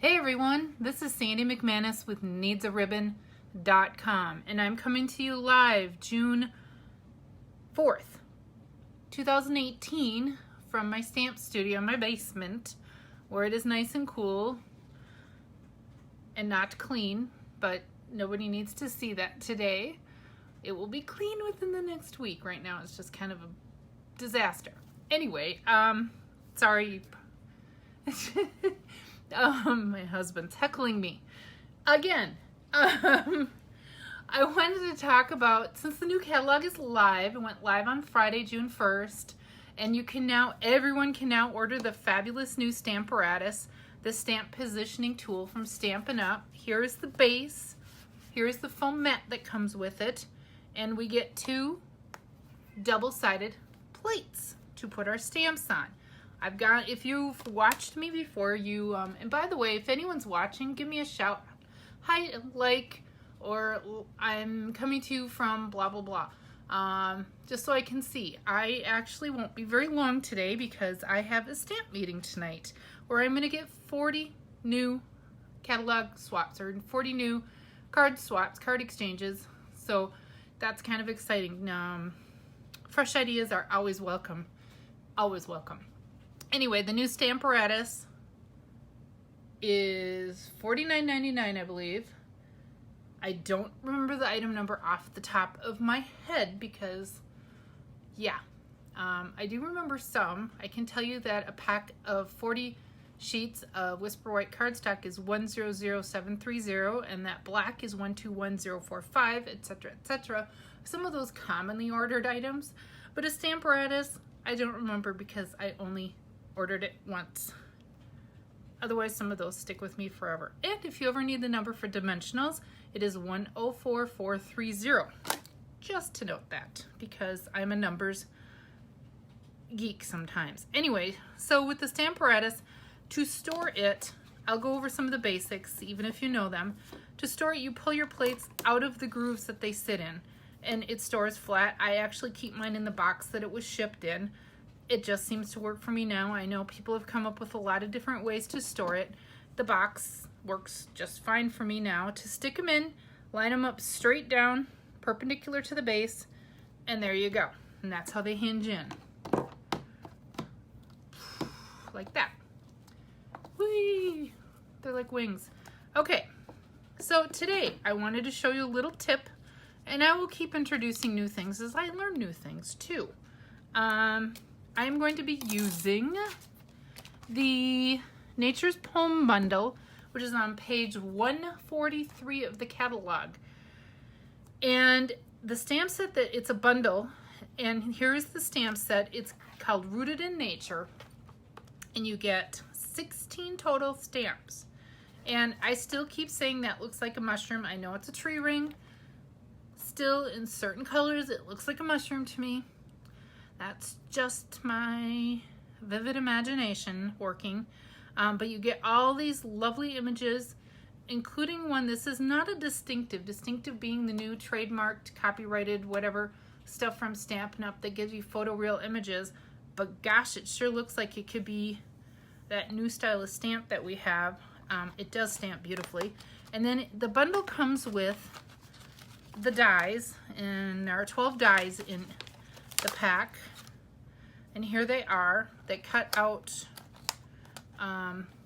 Hey everyone, this is Sandy McManus with needsaribbon.com, and I'm coming to you live June 4th, 2018 from my stamp studio in my basement where it is nice and cool and not clean, but nobody needs to see that today. It will be clean within the next week. Right now it's just kind of a disaster. Anyway, sorry. My husband's heckling me again. I wanted to talk about, since the new catalog is live, it went live on Friday, June 1st, and everyone can now order the fabulous new Stamparatus, the stamp positioning tool from Stampin Up. Here's the base, here's the foam mat that comes with it, and we get two double-sided plates to put our stamps on. If you've watched me before, and by the way, if anyone's watching, give me a shout. Hi, or I'm coming to you from blah, blah, blah. Just so I can see. I actually won't be very long today because I have a stamp meeting tonight where I'm going to get 40 new catalog swaps or 40 new card swaps, card exchanges. So that's kind of exciting. Fresh ideas are always welcome. Always welcome. Anyway, the new Stamparatus is $49.99, I believe. I don't remember the item number off the top of my head because, yeah, I do remember some. I can tell you that a pack of 40 sheets of Whisper White cardstock is 100730, and that black is 121045, etc., etc. Some of those commonly ordered items, but a Stamparatus, I don't remember because I only ordered it once. Otherwise, some of those stick with me forever. And if you ever need the number for dimensionals, it is 104430. Just to note that, because I'm a numbers geek sometimes. Anyway, so with the Stamparatus, to store it, I'll go over some of the basics, even if you know them. To store it, you pull your plates out of the grooves that they sit in, and it stores flat. I actually keep mine in the box that it was shipped in. It just seems to work for me now. I know people have come up with a lot of different ways to store it. The box works just fine for me now. To stick them in, line them up straight down, perpendicular to the base, and there you go. And that's how they hinge in. Like that. Whee! They're like wings. Okay, so today I wanted to show you a little tip, and I will keep introducing new things as I learn new things too. I'm going to be using the Nature's Poem Bundle, which is on page 143 of the catalog. And the stamp set, it's a bundle, and here's the stamp set. It's called Rooted in Nature, and you get 16 total stamps. And I still keep saying that looks like a mushroom. I know it's a tree ring. Still, in certain colors, it looks like a mushroom to me. That's just my vivid imagination working. But you get all these lovely images, including one. This is not a distinctive being the new trademarked, copyrighted, whatever stuff from Stampin' Up that gives you photoreal images. But gosh, it sure looks like it could be that new style of stamp that we have. It does stamp beautifully. And then the bundle comes with the dies, and there are 12 dies in the pack, and here they are. They cut out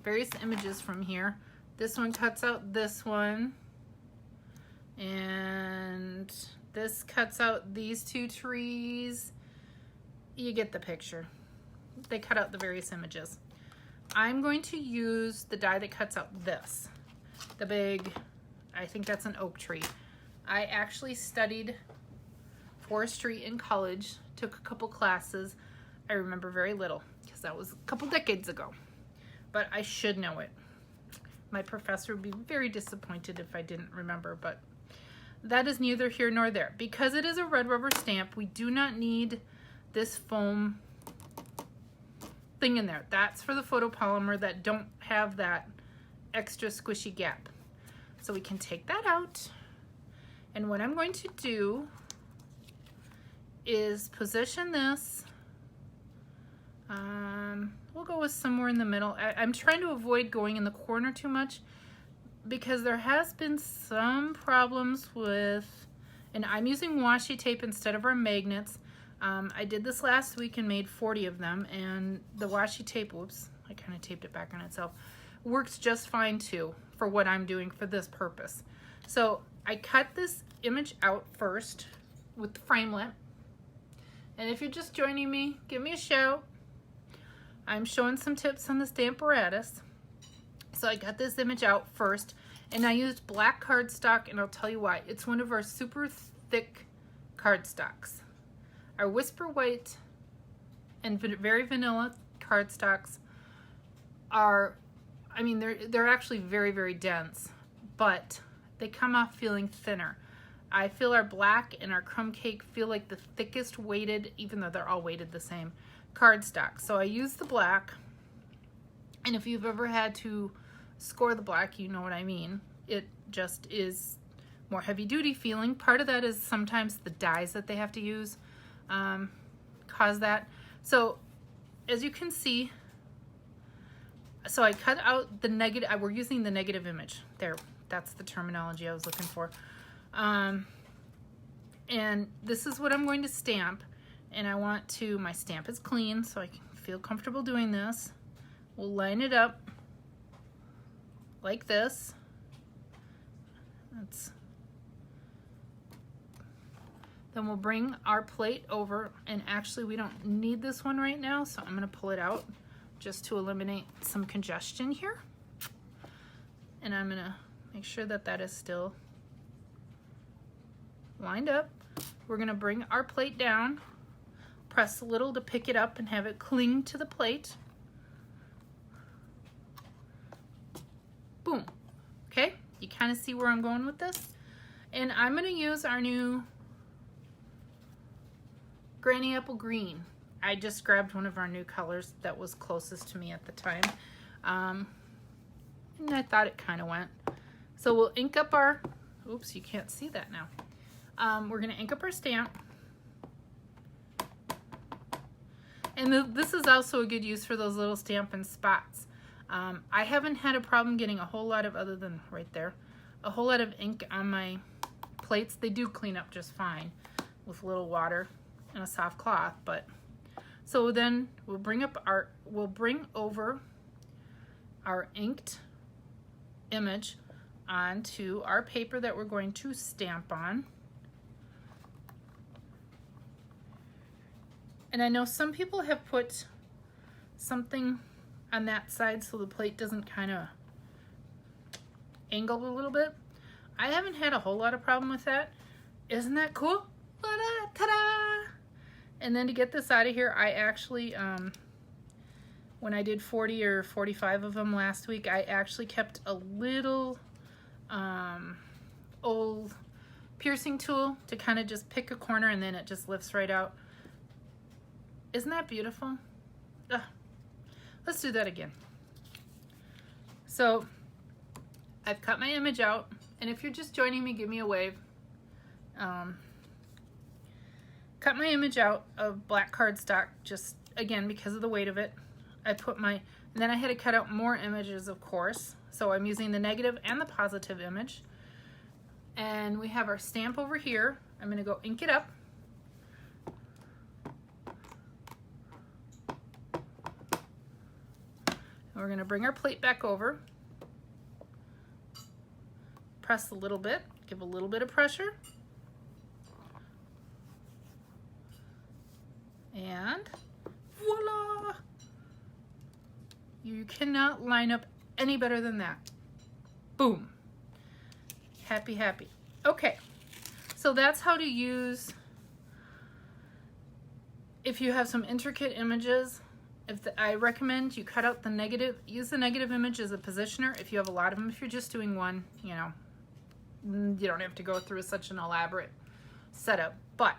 various images from here. This one cuts out this one, and this cuts out these two trees. You get the picture. They cut out the various images. I'm going to use the die that cuts out this, the big, I think that's an oak tree. I actually studied forestry in college, took a couple classes. I remember very little because that was a couple decades ago, but I should know it. My professor would be very disappointed if I didn't remember, but that is neither here nor there. Because it is a red rubber stamp, we do not need this foam thing in there. That's for the photopolymer that don't have that extra squishy gap. So we can take that out. And what I'm going to do is position this We'll go with somewhere in the middle. I'm trying to avoid going in the corner too much because there has been some problems with, and I'm using washi tape instead of our magnets. I did this last week and made 40 of them, and the washi tape, whoops, I kind of taped it back on itself, works just fine too for what I'm doing for this purpose. So I cut this image out first with the framelit, and if you're just joining me, give me a shout. I'm showing some tips on the Stamparatus. So I got this image out first, and I used black cardstock, and I'll tell you why. It's one of our super thick cardstocks. Our Whisper White and very vanilla cardstocks are, I mean, they're actually very, very dense, but they come off feeling thinner. I feel our black and our crumb cake feel like the thickest weighted, even though they're all weighted the same, cardstock. So I use the black, and if you've ever had to score the black, you know what I mean. It just is more heavy duty feeling. Part of that is sometimes the dyes that they have to use cause that. So as you can see, so I cut out the negative, we're using the negative image there. That's the terminology I was looking for. And this is what I'm going to stamp. And I want to, my stamp is clean, so I can feel comfortable doing this. We'll line it up like this. Then we'll bring our plate over, and actually we don't need this one right now, so I'm gonna pull it out just to eliminate some congestion here. And I'm gonna make sure that that is still lined up. We're gonna bring our plate down, press a little to pick it up and have it cling to the plate. Boom. Okay, you kind of see where I'm going with this. And I'm gonna use our new Granny Apple Green. I just grabbed one of our new colors that was closest to me at the time. And I thought it kind of went. So we'll ink up our, oops, you can't see that now. We're gonna ink up our stamp. And this is also a good use for those little Stampin' spots. I haven't had a problem getting a whole lot of, other than right there, a whole lot of ink on my plates. They do clean up just fine with a little water and a soft cloth, but so then we'll bring over our inked image onto our paper that we're going to stamp on. And I know some people have put something on that side so the plate doesn't kind of angle a little bit. I haven't had a whole lot of problem with that. Isn't that cool? Ta-da! And then to get this out of here, I actually, when I did 40 or 45 of them last week, I actually kept a little old piercing tool to kind of just pick a corner, and then it just lifts right out. Isn't that beautiful? Let's do that again. So I've cut my image out, and if you're just joining me, give me a wave. Cut my image out of black cardstock, just again because of the weight of it. I put my, and then I had to cut out more images, of course. So I'm using the negative and the positive image. And we have our stamp over here. I'm gonna go ink it up. We're going to bring our plate back over, press a little bit, give a little bit of pressure, and voila! You cannot line up any better than that. Boom. Happy, happy. Okay, so that's how to use, if you have some intricate images. I recommend you cut out the negative, use the negative image as a positioner if you have a lot of them. If you're just doing one, you know, you don't have to go through such an elaborate setup. But